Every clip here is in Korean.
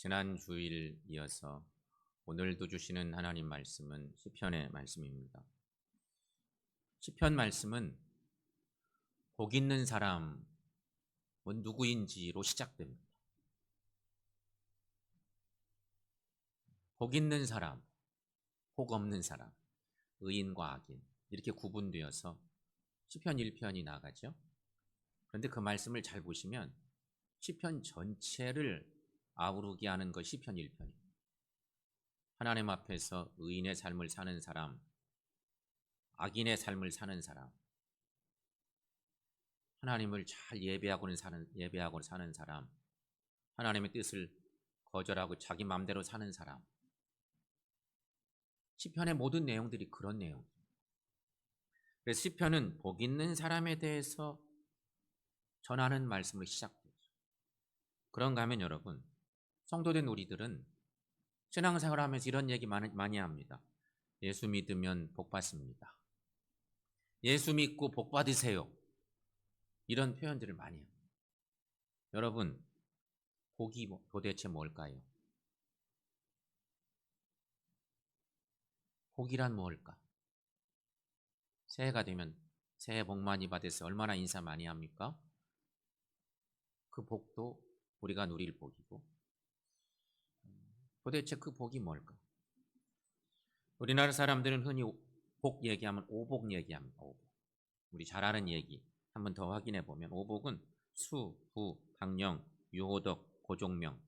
지난 주일 이어서 오늘도 주시는 하나님 말씀은 시편의 말씀입니다. 시편 말씀은 복 있는 사람은 누구인지로 시작됩니다. 복 있는 사람, 복 없는 사람, 의인과 악인 이렇게 구분되어서 시편 1편이 나가죠. 그런데 그 말씀을 잘 보시면 시편 전체를 아우르게 하는 것이 시편 1편입니다. 하나님 앞에서 의인의 삶을 사는 사람, 악인의 삶을 사는 사람, 하나님을 잘 예배하고 사는 사람, 하나님의 뜻을 거절하고 자기 마음대로 사는 사람. 시편의 모든 내용들이 그런 내용입니다. 그래서 시편은 복 있는 사람에 대해서 전하는 말씀으로 시작되죠. 그런가 하면 여러분, 성도된 우리들은 신앙생활을 하면서 이런 얘기 많이 합니다. 예수 믿으면 복 받습니다. 예수 믿고 복 받으세요. 이런 표현들을 많이 합니다. 여러분, 복이 도대체 뭘까요? 복이란 뭘까? 새해가 되면 새해 복 많이 받으세요. 얼마나 인사 많이 합니까? 그 복도 우리가 누릴 복이고, 도대체 그 복이 뭘까? 우리나라 사람들은 흔히 복 얘기하면 오복 얘기합니다. 오복. 우리 잘 아는 얘기 한번 더 확인해 보면 오복은 수, 부, 강령, 유호덕, 고종명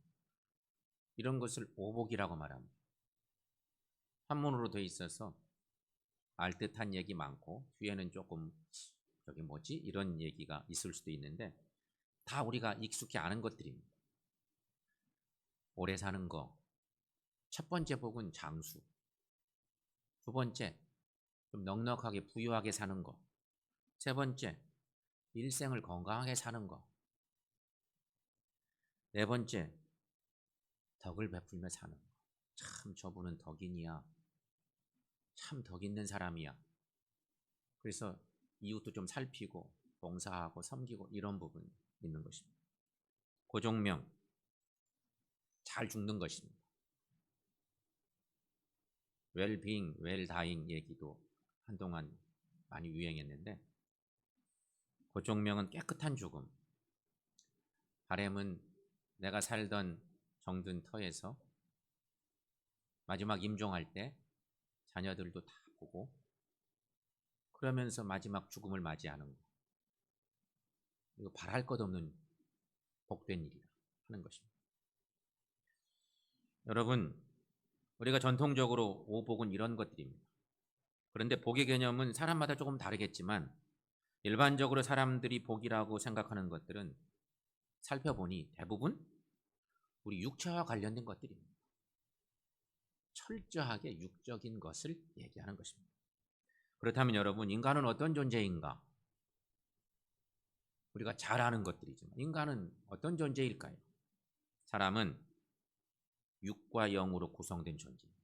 이런 것을 오복이라고 말합니다. 한문으로 되어 있어서 알듯한 얘기 많고 뒤에는 조금 저게 뭐지? 이런 얘기가 있을 수도 있는데 다 우리가 익숙히 아는 것들입니다. 오래 사는 거. 첫 번째 복은 장수. 두 번째, 좀 넉넉하게 부유하게 사는 거. 세 번째, 일생을 건강하게 사는 거. 네 번째, 덕을 베풀며 사는 거. 참 저분은 덕인이야. 참 덕 있는 사람이야. 그래서 이웃도 좀 살피고 봉사하고 섬기고 이런 부분이 있는 것입니다. 고종명, 잘 죽는 것입니다. 웰빙, 웰다잉 얘기도 한동안 많이 유행했는데 고종명은 깨끗한 죽음. 바람은 내가 살던 정든 터에서 마지막 임종할 때 자녀들도 다 보고 그러면서 마지막 죽음을 맞이하는 거. 이거 바랄 것 없는 복된 일이라 하는 것입니다. 여러분, 우리가 전통적으로 오복은 이런 것들입니다. 그런데 복의 개념은 사람마다 조금 다르겠지만 일반적으로 사람들이 복이라고 생각하는 것들은 살펴보니 대부분 우리 육체와 관련된 것들입니다. 철저하게 육적인 것을 얘기하는 것입니다. 그렇다면 여러분, 인간은 어떤 존재인가? 우리가 잘 아는 것들이지만 인간은 어떤 존재일까요? 사람은 육과 영으로 구성된 존재입니다.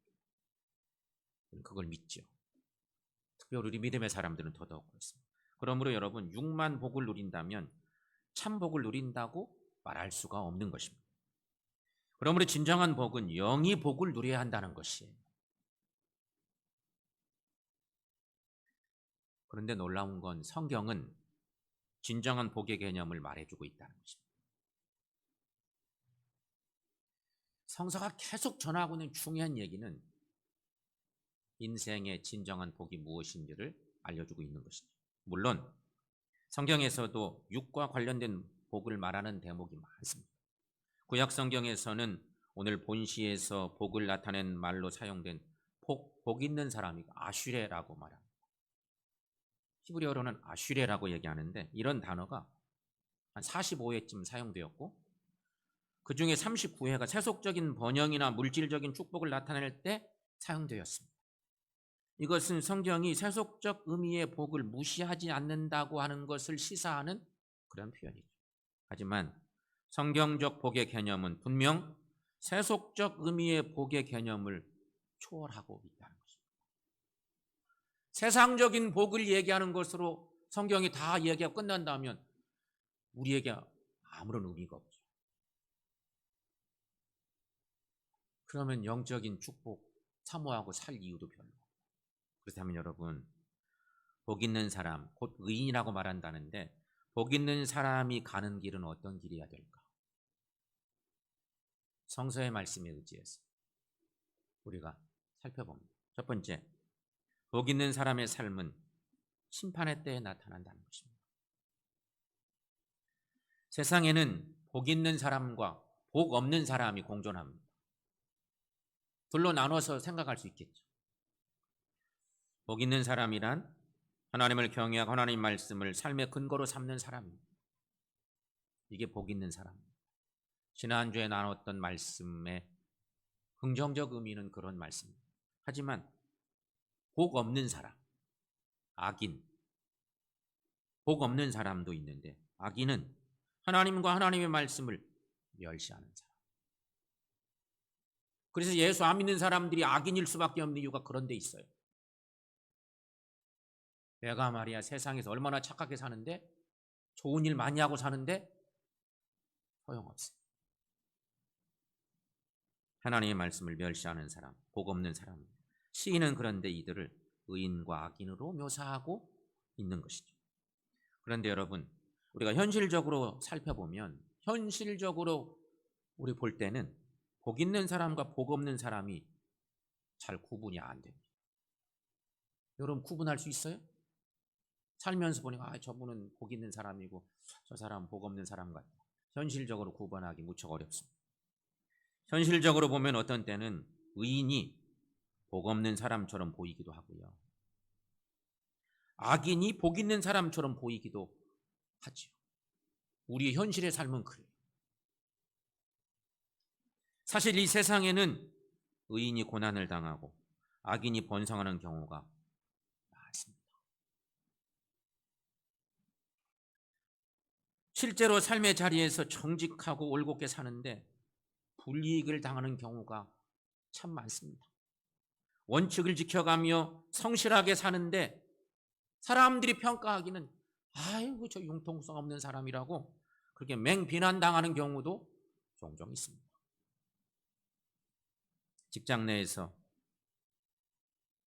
그걸 믿죠. 특별히 우리 믿음의 사람들은 더더욱 그렇습니다. 그러므로 여러분, 육만 복을 누린다면 참 복을 누린다고 말할 수가 없는 것입니다. 그러므로 진정한 복은 영이 복을 누려야 한다는 것이에요. 그런데 놀라운 건 성경은 진정한 복의 개념을 말해주고 있다는 것입니다. 성서가 계속 전하고 있는 중요한 얘기는 인생의 진정한 복이 무엇인지를 알려주고 있는 것이죠. 물론 성경에서도 육과 관련된 복을 말하는 대목이 많습니다. 구약 성경에서는 오늘 본시에서 복을 나타낸 말로 사용된 복 있는 사람이 아슈레라고 말합니다. 히브리어로는 아슈레라고 얘기하는데 이런 단어가 한 45회쯤 사용되었고 그 중에 39회가 세속적인 번영이나 물질적인 축복을 나타낼 때 사용되었습니다. 이것은 성경이 세속적 의미의 복을 무시하지 않는다고 하는 것을 시사하는 그런 표현이죠. 하지만 성경적 복의 개념은 분명 세속적 의미의 복의 개념을 초월하고 있다는 것입니다. 세상적인 복을 얘기하는 것으로 성경이 다 얘기가 끝난다면 우리에게 아무런 의미가 없죠. 그러면 영적인 축복 사모하고 살 이유도 별로. 그렇다면 여러분, 복 있는 사람, 곧 의인이라고 말한다는데 복 있는 사람이 가는 길은 어떤 길이어야 될까? 성서의 말씀에 의지해서 우리가 살펴봅니다. 첫 번째, 복 있는 사람의 삶은 심판의 때에 나타난다는 것입니다. 세상에는 복 있는 사람과 복 없는 사람이 공존합니다. 둘로 나눠서 생각할 수 있겠죠. 복 있는 사람이란 하나님을 경외하고 하나님 말씀을 삶의 근거로 삼는 사람입니다. 이게 복 있는 사람입니다. 지난주에 나눴던 말씀의 긍정적 의미는 그런 말씀입니다. 하지만 복 없는 사람, 악인, 복 없는 사람도 있는데 악인은 하나님과 하나님의 말씀을 멸시하는 사람. 그래서 예수 안 믿는 사람들이 악인일 수밖에 없는 이유가 그런 데 있어요. 내가 말이야 세상에서 얼마나 착하게 사는데 좋은 일 많이 하고 사는데 소용없어. 하나님의 말씀을 멸시하는 사람, 복 없는 사람. 시인은 그런데 이들을 의인과 악인으로 묘사하고 있는 것이죠. 그런데 여러분, 우리가 현실적으로 살펴보면 현실적으로 우리 볼 때는 복 있는 사람과 복 없는 사람이 잘 구분이 안 됩니다. 여러분 구분할 수 있어요? 살면서 보니까 저분은 복 있는 사람이고 저 사람은 복 없는 사람 같다. 현실적으로 구분하기 무척 어렵습니다. 현실적으로 보면 어떤 때는 의인이 복 없는 사람처럼 보이기도 하고요. 악인이 복 있는 사람처럼 보이기도 하죠. 우리의 현실의 삶은 그래요. 사실 이 세상에는 의인이 고난을 당하고 악인이 번성하는 경우가 많습니다. 실제로 삶의 자리에서 정직하고 올곧게 사는데 불이익을 당하는 경우가 참 많습니다. 원칙을 지켜가며 성실하게 사는데 사람들이 평가하기는 아이고 저 융통성 없는 사람이라고 그렇게 맹비난당하는 경우도 종종 있습니다. 직장 내에서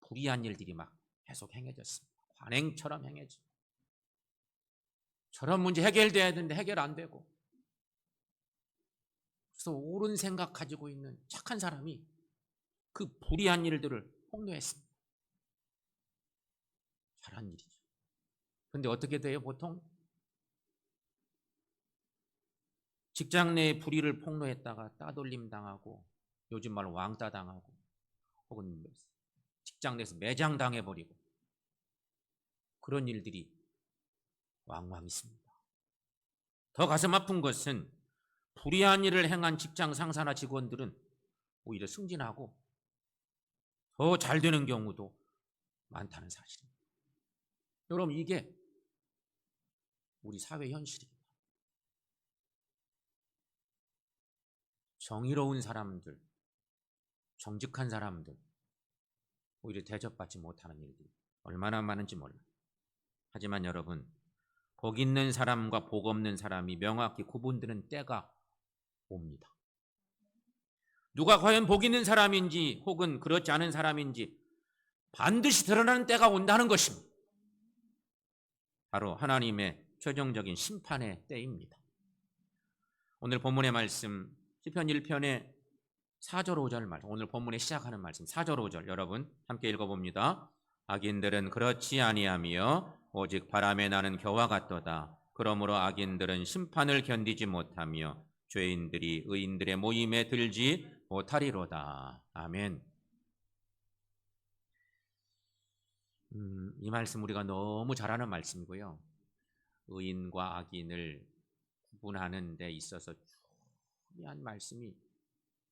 불이한 일들이 막 계속 행해졌습니다. 관행처럼 행해지고 저런 문제 해결돼야 되는데 해결 안 되고 그래서 옳은 생각 가지고 있는 착한 사람이 그 불이한 일들을 폭로했습니다. 잘한 일이죠. 그런데 어떻게 돼요? 보통 직장 내에 불의를 폭로했다가 따돌림 당하고 요즘 말로 왕따 당하고 혹은 직장 내에서 매장 당해버리고 그런 일들이 왕왕 있습니다. 더 가슴 아픈 것은 불의한 일을 행한 직장 상사나 직원들은 오히려 승진하고 더 잘 되는 경우도 많다는 사실입니다. 여러분 이게 우리 사회 현실입니다. 정의로운 사람들, 정직한 사람들 오히려 대접받지 못하는 일들이 얼마나 많은지 몰라요. 하지만 여러분 복 있는 사람과 복 없는 사람이 명확히 구분되는 때가 옵니다. 누가 과연 복 있는 사람인지 혹은 그렇지 않은 사람인지 반드시 드러나는 때가 온다는 것입니다. 바로 하나님의 최종적인 심판의 때입니다. 오늘 본문의 말씀 시편 1편의 4절 5절 말씀, 오늘 본문에 시작하는 말씀 4절 5절 여러분 함께 읽어봅니다. 악인들은 그렇지 아니하며 오직 바람에 나는 겨와 같도다. 그러므로 악인들은 심판을 견디지 못하며 죄인들이 의인들의 모임에 들지 못하리로다. 아멘. 이 말씀 우리가 너무 잘 아는 말씀이고요. 의인과 악인을 구분하는 데 있어서 중요한 말씀이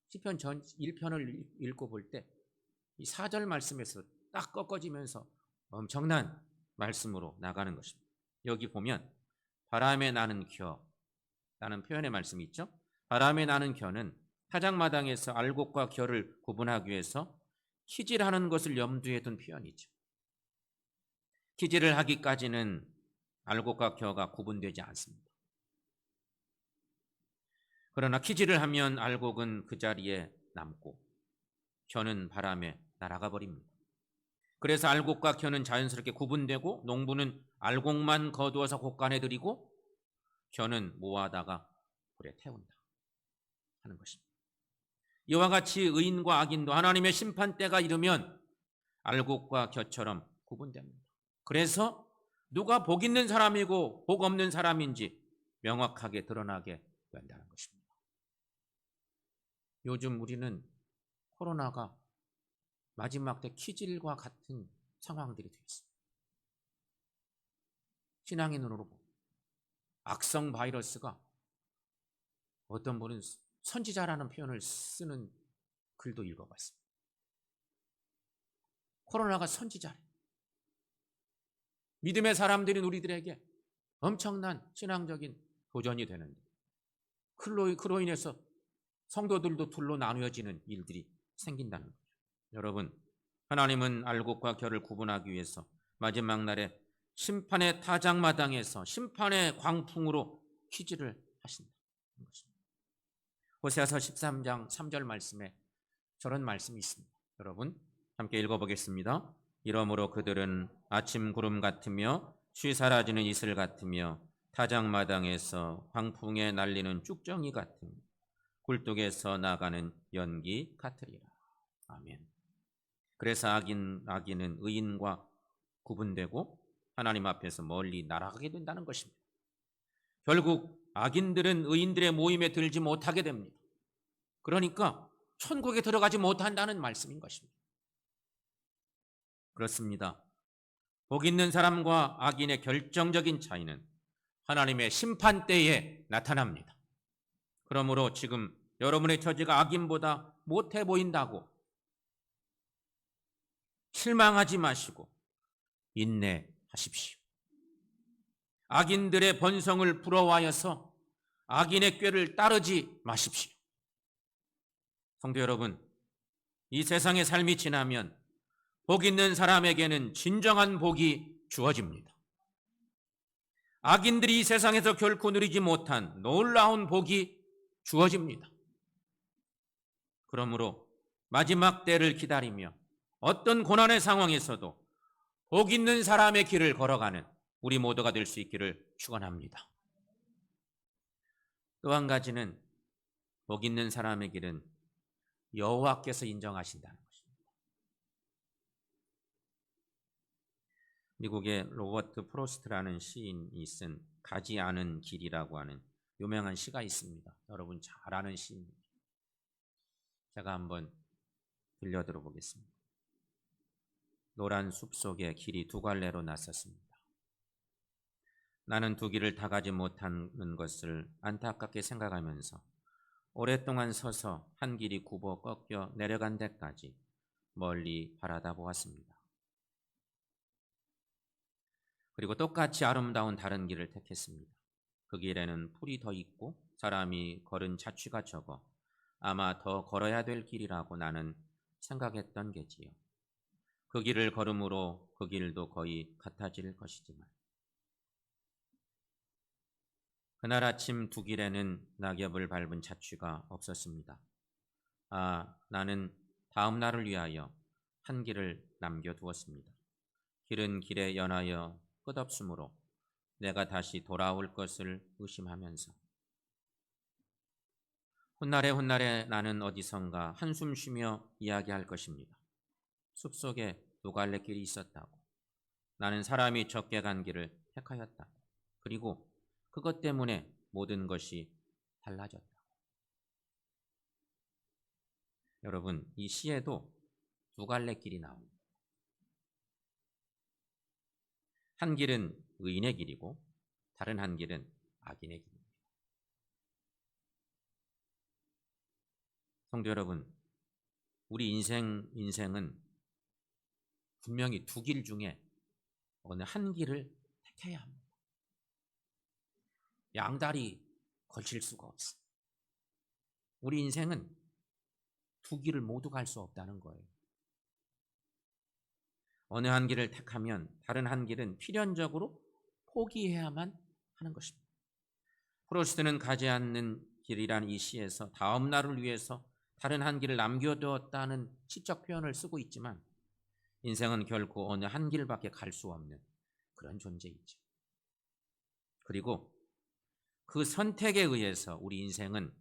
시편 전 1편을 읽고 볼 때 이 4절 말씀에서 딱 꺾어지면서 엄청난 말씀으로 나가는 것입니다. 여기 보면 바람에 나는 겨라는 표현의 말씀이 있죠. 바람에 나는 겨는 타작마당에서 알곡과 겨를 구분하기 위해서 키질하는 것을 염두에 둔 표현이죠. 키질을 하기까지는 알곡과 겨가 구분되지 않습니다. 그러나 키질을 하면 알곡은 그 자리에 남고 겨는 바람에 날아가 버립니다. 그래서 알곡과 겨는 자연스럽게 구분되고 농부는 알곡만 거두어서 곡간에 들이고 겨는 모아다가 불에 태운다 하는 것입니다. 이와 같이 의인과 악인도 하나님의 심판대가 이르면 알곡과 겨처럼 구분됩니다. 그래서 누가 복 있는 사람이고 복 없는 사람인지 명확하게 드러나게 된다는 것입니다. 요즘 우리는 코로나가 마지막 때 키질과 같은 상황들이 되어 있습니다. 신앙의 눈으로 보고 악성 바이러스가 어떤 분은 선지자라는 표현을 쓰는 글도 읽어봤습니다. 코로나가 선지자래. 믿음의 사람들인 우리들에게 엄청난 신앙적인 도전이 되는데 그로 인해서 성도들도 둘로 나누어지는 일들이 생긴다는 거죠. 여러분, 하나님은 알곡과 겨를 구분하기 위해서 마지막 날에 심판의 타작마당에서 심판의 광풍으로 퀴즈를 하신다는 것입니다. 호세아서 13장 3절 말씀에 저런 말씀이 있습니다. 여러분 함께 읽어보겠습니다. 이러므로 그들은 아침 구름 같으며 쉬 사라지는 이슬 같으며 타작마당에서 광풍에 날리는 쭉정이 같으며 굴뚝에서 나가는 연기 같으리라. 아멘. 그래서 악인은 의인과 구분되고 하나님 앞에서 멀리 날아가게 된다는 것입니다. 결국 악인들은 의인들의 모임에 들지 못하게 됩니다. 그러니까 천국에 들어가지 못한다는 말씀인 것입니다. 그렇습니다. 복 있는 사람과 악인의 결정적인 차이는 하나님의 심판 때에 나타납니다. 그러므로 지금 여러분의 처지가 악인보다 못해 보인다고 실망하지 마시고 인내하십시오. 악인들의 번성을 부러워하여서 악인의 꾀를 따르지 마십시오. 성도 여러분, 이 세상의 삶이 지나면 복 있는 사람에게는 진정한 복이 주어집니다. 악인들이 이 세상에서 결코 누리지 못한 놀라운 복이 주어집니다. 그러므로 마지막 때를 기다리며 어떤 고난의 상황에서도 복 있는 사람의 길을 걸어가는 우리 모두가 될 수 있기를 축원합니다. 또 한 가지는 복 있는 사람의 길은 여호와께서 인정하신다는 것입니다. 미국의 로버트 프로스트라는 시인이 쓴 가지 않은 길이라고 하는 유명한 시가 있습니다. 여러분 잘 아는 시입니다. 제가 한번 들려드려 보겠습니다. 노란 숲 속에 길이 두 갈래로 나섰습니다. 나는 두 길을 다 가지 못하는 것을 안타깝게 생각하면서 오랫동안 서서 한 길이 굽어 꺾여 내려간 데까지 멀리 바라다 보았습니다. 그리고 똑같이 아름다운 다른 길을 택했습니다. 그 길에는 풀이 더 있고 사람이 걸은 자취가 적어 아마 더 걸어야 될 길이라고 나는 생각했던 게지요. 그 길을 걸음으로 그 길도 거의 같아질 것이지만 그날 아침 두 길에는 낙엽을 밟은 자취가 없었습니다. 나는 다음 날을 위하여 한 길을 남겨두었습니다. 길은 길에 연하여 끝없으므로 내가 다시 돌아올 것을 의심하면서 훗날에 나는 어디선가 한숨 쉬며 이야기할 것입니다. 숲속에 두 갈래 길이 있었다고. 나는 사람이 적게 간 길을 택하였다고. 그리고 그것 때문에 모든 것이 달라졌다고. 여러분, 이 시에도 두 갈래 길이 나옵니다. 한 길은 의인의 길이고 다른 한 길은 악인의 길입니다. 성도 여러분, 우리 인생은 분명히 두 길 중에 어느 한 길을 택해야 합니다. 양다리 걸칠 수가 없어요. 우리 인생은 두 길을 모두 갈 수 없다는 거예요. 어느 한 길을 택하면 다른 한 길은 필연적으로 포기해야만 하는 것입니다. 프로스트는 가지 않는 길이란 이 시에서 다음 날을 위해서 다른 한 길을 남겨두었다는 시적 표현을 쓰고 있지만 인생은 결코 어느 한 길밖에 갈 수 없는 그런 존재이죠. 그리고 그 선택에 의해서 우리 인생은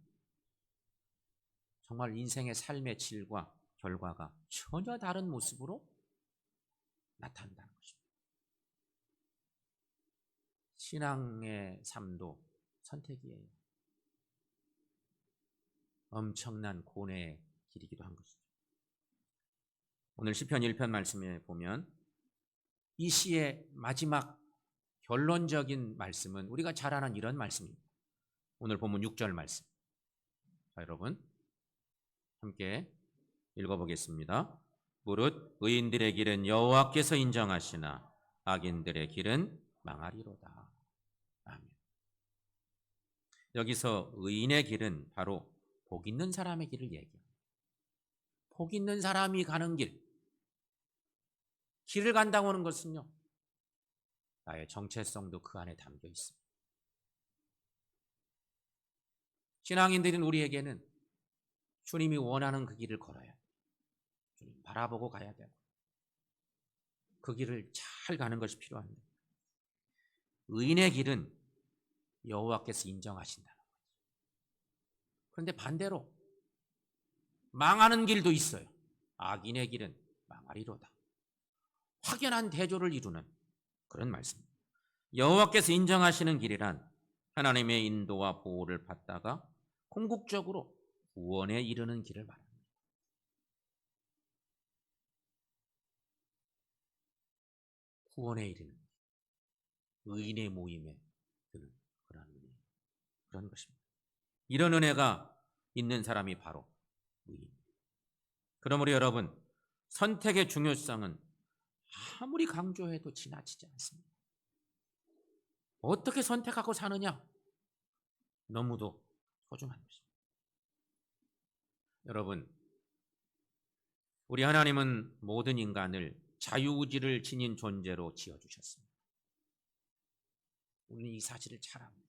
정말 인생의 삶의 질과 결과가 전혀 다른 모습으로 나타난다는 것입니다. 신앙의 삶도 선택이에요. 엄청난 고뇌의 길이기도 한 것이죠. 오늘 시편 1편 말씀에 보면 이 시의 마지막 결론적인 말씀은 우리가 잘 아는 이런 말씀입니다. 오늘 본문 6절 말씀. 자, 여러분 함께 읽어보겠습니다. 무릇 의인들의 길은 여호와께서 인정하시나 악인들의 길은 망하리로다. 아멘. 여기서 의인의 길은 바로 복 있는 사람의 길을 얘기합니다. 복 있는 사람이 가는 길을 간다고 하는 것은요, 나의 정체성도 그 안에 담겨 있습니다. 신앙인들인 우리에게는 주님이 원하는 그 길을 걸어야 돼요. 주님 바라보고 가야 되고 그 길을 잘 가는 것이 필요합니다. 의인의 길은 여호와께서 인정하신다는 거죠. 그런데 반대로 망하는 길도 있어요. 악인의 길은 망하리로다. 확연한 대조를 이루는 그런 말씀입니다. 여호와께서 인정하시는 길이란 하나님의 인도와 보호를 받다가 궁극적으로 구원에 이르는 길을 말합니다. 구원에 이르는 의인의 모임에 드는 그런 것입니다. 이런 은혜가 있는 사람이 바로 의인. 그러므로 여러분, 선택의 중요성은 아무리 강조해도 지나치지 않습니다. 어떻게 선택하고 사느냐? 너무도 소중한 것입니다. 여러분, 우리 하나님은 모든 인간을 자유의지를 지닌 존재로 지어주셨습니다. 우리는 이 사실을 잘 압니다.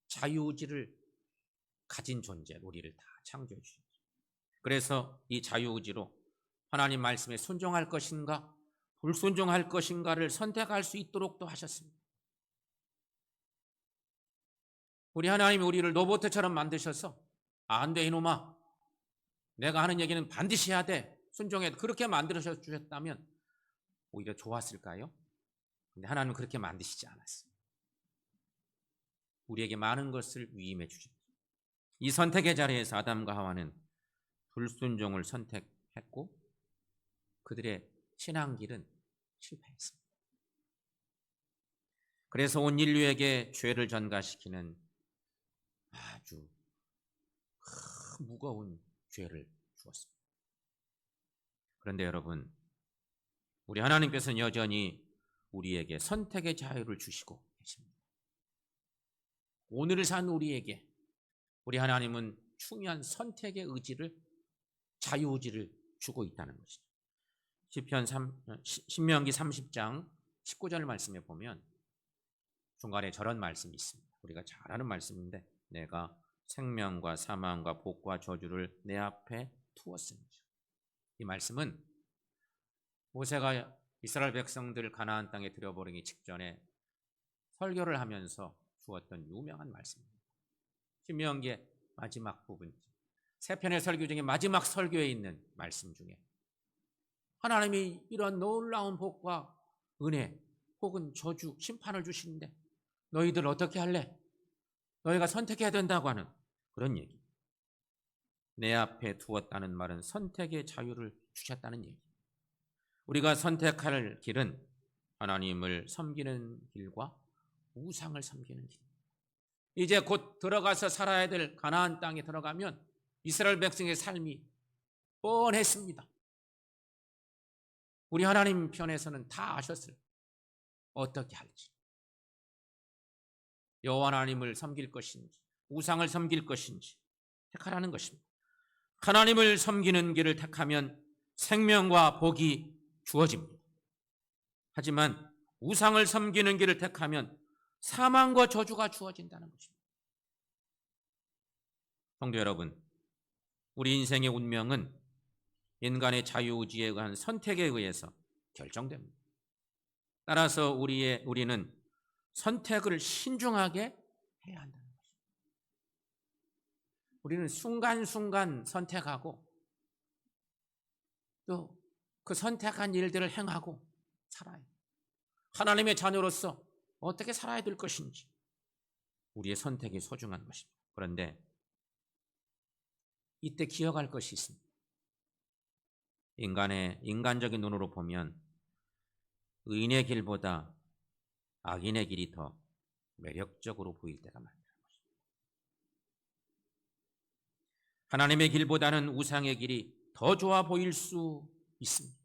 자유의지를 가진 존재, 우리를 다 창조해 주셨습니다. 그래서 이 자유의지로 하나님 말씀에 순종할 것인가 불순종할 것인가를 선택할 수 있도록도 하셨습니다. 우리 하나님이 우리를 로봇처럼 만드셔서 안 돼 이놈아, 내가 하는 얘기는 반드시 해야 돼, 순종해, 그렇게 만들어 주셨다면 오히려 좋았을까요? 근데 하나님은 그렇게 만드시지 않았어요. 우리에게 많은 것을 위임해 주셨죠. 이 선택의 자리에서 아담과 하와는 불순종을 선택했고 그들의 신앙길은 실패했습니다. 그래서 온 인류에게 죄를 전가시키는 아주 무거운 죄를 주었습니다. 그런데 여러분, 우리 하나님께서는 여전히 우리에게 선택의 자유를 주시고 계십니다. 오늘을 산 우리에게 우리 하나님은 충분한 선택의 의지를, 자유의지를 주고 있다는 것이죠. 신명기 30장 19절 말씀에 보면 중간에 저런 말씀이 있습니다. 우리가 잘 아는 말씀인데, 내가 생명과 사망과 복과 저주를 내 앞에 두었으니. 이 말씀은 모세가 이스라엘 백성들을 가나안 땅에 들여보내기 직전에 설교를 하면서 주었던 유명한 말씀입니다. 신명기의 마지막 부분, 세 편의 설교 중에 마지막 설교에 있는 말씀 중에 하나님이 이런 놀라운 복과 은혜 혹은 저주, 심판을 주시는데 너희들 어떻게 할래? 너희가 선택해야 된다고 하는 그런 얘기. 내 앞에 두었다는 말은 선택의 자유를 주셨다는 얘기. 우리가 선택할 길은 하나님을 섬기는 길과 우상을 섬기는 길. 이제 곧 들어가서 살아야 될 가나안 땅에 들어가면 이스라엘 백성의 삶이 뻔했습니다. 우리 하나님 편에서는 다 아셨어요. 어떻게 할지. 여호와 하나님을 섬길 것인지 우상을 섬길 것인지 택하라는 것입니다. 하나님을 섬기는 길을 택하면 생명과 복이 주어집니다. 하지만 우상을 섬기는 길을 택하면 사망과 저주가 주어진다는 것입니다. 성도 여러분, 우리 인생의 운명은 인간의 자유의지에 의한 선택에 의해서 결정됩니다. 따라서 우리는 선택을 신중하게 해야 한다는 것입니다. 우리는 순간순간 선택하고 또 그 선택한 일들을 행하고 살아요. 하나님의 자녀로서 어떻게 살아야 될 것인지 우리의 선택이 소중한 것입니다. 그런데 이때 기억할 것이 있습니다. 인간적인 눈으로 보면 의인의 길보다 악인의 길이 더 매력적으로 보일 때가 많다는 것입니다. 하나님의 길보다는 우상의 길이 더 좋아 보일 수 있습니다.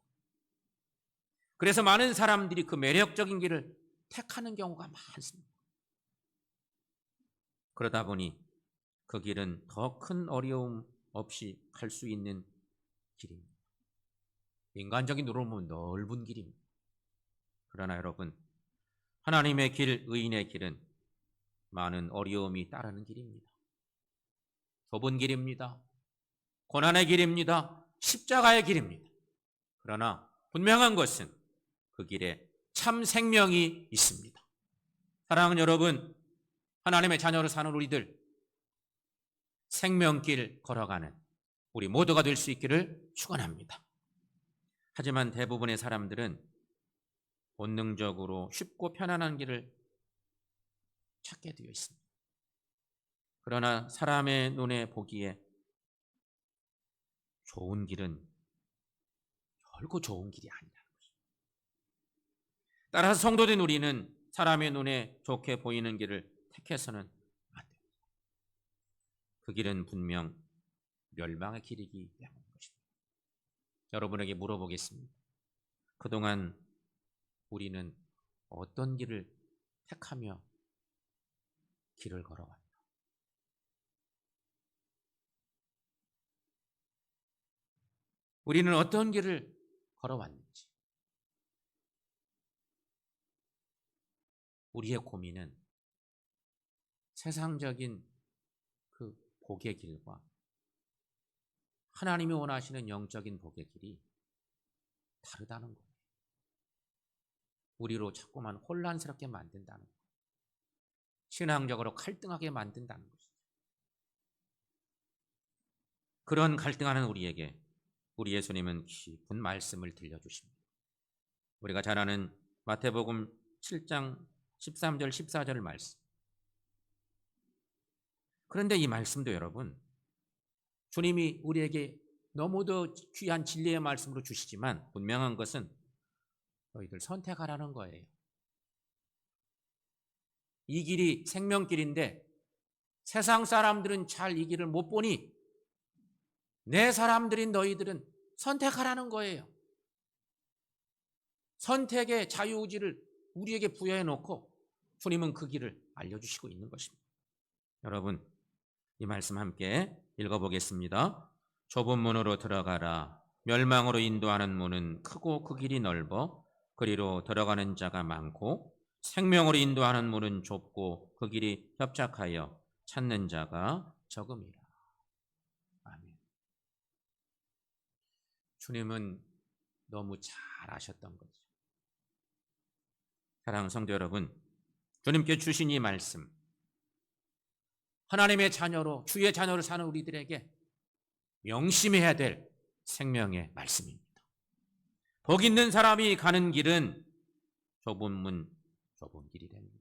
그래서 많은 사람들이 그 매력적인 길을 택하는 경우가 많습니다. 그러다 보니 그 길은 더 큰 어려움 없이 갈 수 있는 길입니다. 인간적인 눈으로 보면 넓은 길입니다. 그러나 여러분, 하나님의 길, 의인의 길은 많은 어려움이 따르는 길입니다. 좁은 길입니다. 고난의 길입니다. 십자가의 길입니다. 그러나 분명한 것은 그 길에 참 생명이 있습니다. 사랑하는 여러분, 하나님의 자녀로 사는 우리들, 생명길 걸어가는 우리 모두가 될 수 있기를 축원합니다. 하지만 대부분의 사람들은 본능적으로 쉽고 편안한 길을 찾게 되어 있습니다. 그러나 사람의 눈에 보기에 좋은 길은 결코 좋은 길이 아니라는 것입니다. 따라서 성도된 우리는 사람의 눈에 좋게 보이는 길을 택해서는 안 됩니다. 그 길은 분명 멸망의 길이기 때문인 것입니다. 여러분에게 물어보겠습니다. 그동안 우리는 어떤 길을 택하며 길을 걸어왔나? 우리는 어떤 길을 걸어왔는지, 우리의 고민은 세상적인 그 복의 길과 하나님이 원하시는 영적인 복의 길이 다르다는 거예요. 우리로 자꾸만 혼란스럽게 만든다는 거예요. 신앙적으로 갈등하게 만든다는 것이죠. 그런 갈등하는 우리에게 우리 예수님은 깊은 말씀을 들려주십니다. 우리가 잘 아는 마태복음 7장 13절 14절 말씀. 그런데 이 말씀도 여러분, 주님이 우리에게 너무도 귀한 진리의 말씀으로 주시지만 분명한 것은 너희들 선택하라는 거예요. 이 길이 생명길인데 세상 사람들은 잘 이 길을 못 보니 내 사람들인 너희들은 선택하라는 거예요. 선택의 자유의지를 우리에게 부여해 놓고 주님은 그 길을 알려주시고 있는 것입니다. 여러분, 이 말씀 함께 읽어보겠습니다. 좁은 문으로 들어가라. 멸망으로 인도하는 문은 크고 그 길이 넓어 그리로 들어가는 자가 많고 생명으로 인도하는 문은 좁고 그 길이 협착하여 찾는 자가 적음이라. 아멘. 주님은 너무 잘 아셨던 거죠. 사랑하는 성도 여러분, 주님께 주신 이 말씀, 하나님의 자녀로, 주의 자녀로 사는 우리들에게 명심해야 될 생명의 말씀입니다. 복 있는 사람이 가는 길은 좁은 문, 좁은 길이 됩니다.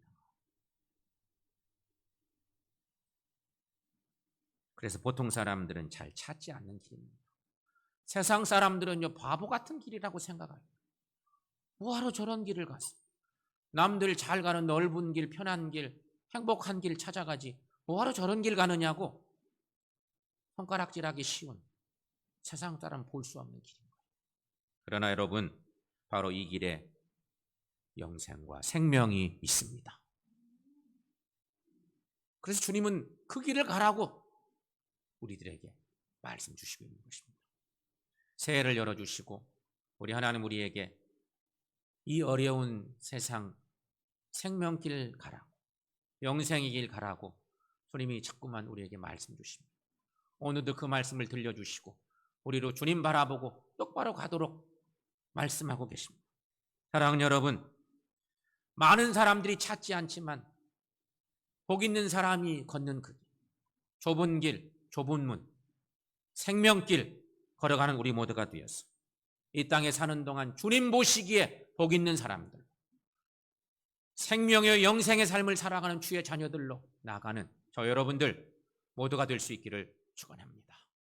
그래서 보통 사람들은 잘 찾지 않는 길입니다. 세상 사람들은요, 바보 같은 길이라고 생각해요. 뭐하러 저런 길을 갔어? 남들 잘 가는 넓은 길, 편한 길, 행복한 길 찾아가지 뭐하러 저런 길 가느냐고 손가락질하기 쉬운 세상 사람 볼 수 없는 길입니다. 그러나 여러분, 바로 이 길에 영생과 생명이 있습니다. 그래서 주님은 그 길을 가라고 우리들에게 말씀 주시고 있는 것입니다. 새해를 열어주시고 우리 하나님 우리에게 이 어려운 세상 생명길 가라고, 영생의 길 가라고 주님이 자꾸만 우리에게 말씀 주십니다. 오늘도 그 말씀을 들려주시고 우리로 주님 바라보고 똑바로 가도록 말씀하고 계십니다. 사랑하는 여러분, 많은 사람들이 찾지 않지만 복 있는 사람이 걷는 그 길, 좁은 길, 좁은 문, 생명길 걸어가는 우리 모두가 되어서 이 땅에 사는 동안 주님 보시기에 복 있는 사람들, 생명의 영생의 삶을 살아가는 주의 자녀들로 나아가는 저 여러분들 모두가 될 수 있기를 축원합니다.